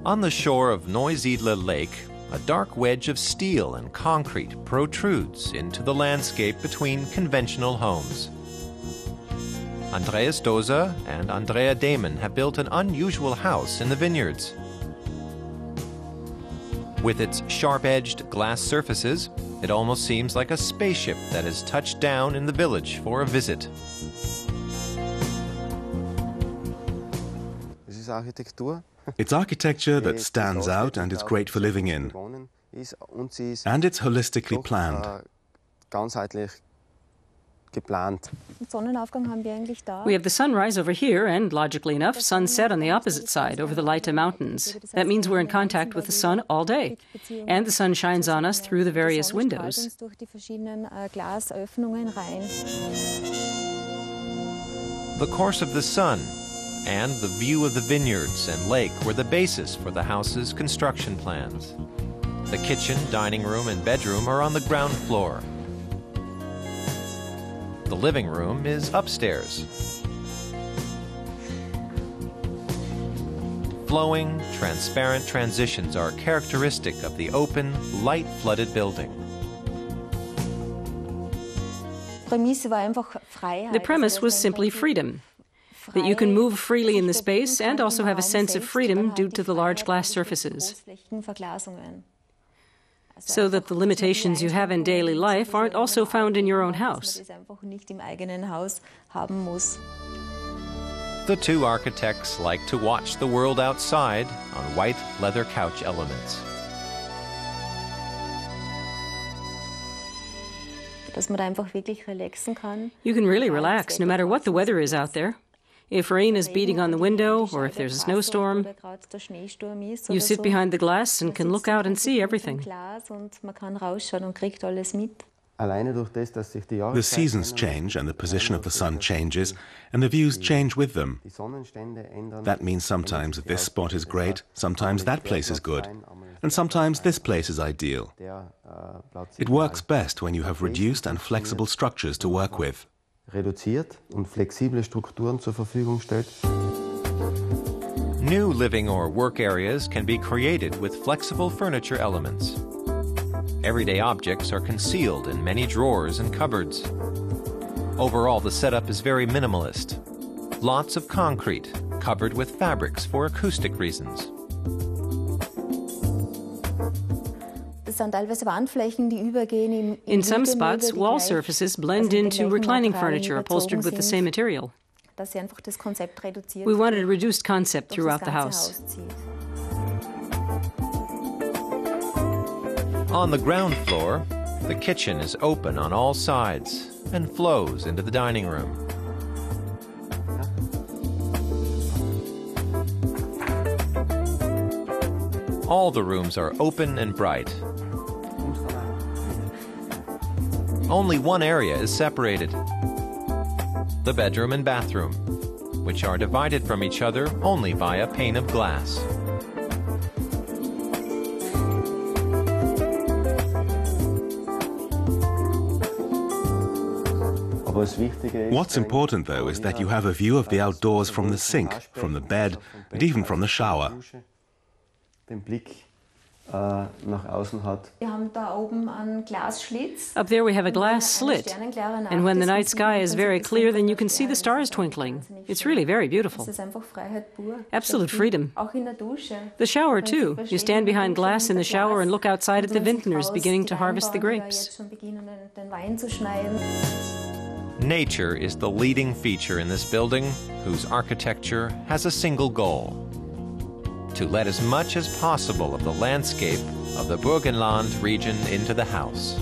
On the shore of Neusiedler Lake, a dark wedge of steel and concrete protrudes into the landscape between conventional homes. Andreas and Andrea Dämon have built an unusual house in the vineyards. With its sharp-edged glass surfaces, it almost seems like a spaceship that has touched down in the village for a visit. It's architecture that stands out and is great for living in. And it's holistically planned. We have the sunrise over here and, logically enough, sunset on the opposite side over the Leite Mountains. That means we're in contact with the sun all day. And the sun shines on us through the various windows. The course of the sun and the view of the vineyards and lake were the basis for the house's construction plans. The kitchen, dining room, and bedroom are on the ground floor. The living room is upstairs. Flowing, transparent transitions are characteristic of the open, light-flooded building. The premise was simply freedom. That you can move freely in the space and also have a sense of freedom due to the large glass surfaces. So that the limitations you have in daily life aren't also found in your own house. The two architects like to watch the world outside on white leather couch elements. You can really relax no matter what the weather is out there. If rain is beating on the window, or if there's a snowstorm, you sit behind the glass and can look out and see everything. The seasons change and the position of the sun changes, and the views change with them. That means sometimes this spot is great, sometimes that place is good, and sometimes this place is ideal. It works best when you have reduced and flexible structures to work with. Reduziert und flexible Strukturen zur Verfügung stellt. New living or work areas can be created with flexible furniture elements. Everyday objects are concealed in many drawers and cupboards. Overall, the setup is very minimalist. Lots of concrete, covered with fabrics for acoustic reasons. In some spots, wall surfaces blend into reclining furniture upholstered with the same material. We wanted a reduced concept throughout the house. On the ground floor, the kitchen is open on all sides and flows into the dining room. All the rooms are open and bright. Only one area is separated, the bedroom and bathroom, which are divided from each other only by a pane of glass. What's important, though, is that you have a view of the outdoors from the sink, from the bed, and even from the shower. Up there we have a glass slit, and when the night sky is very clear, then you can see the stars twinkling. It's really very beautiful. Absolute freedom. The shower, too. You stand behind glass in the shower and look outside at the vintners beginning to harvest the grapes. Nature is the leading feature in this building, whose architecture has a single goal: to let as much as possible of the landscape of the Burgenland region into the house.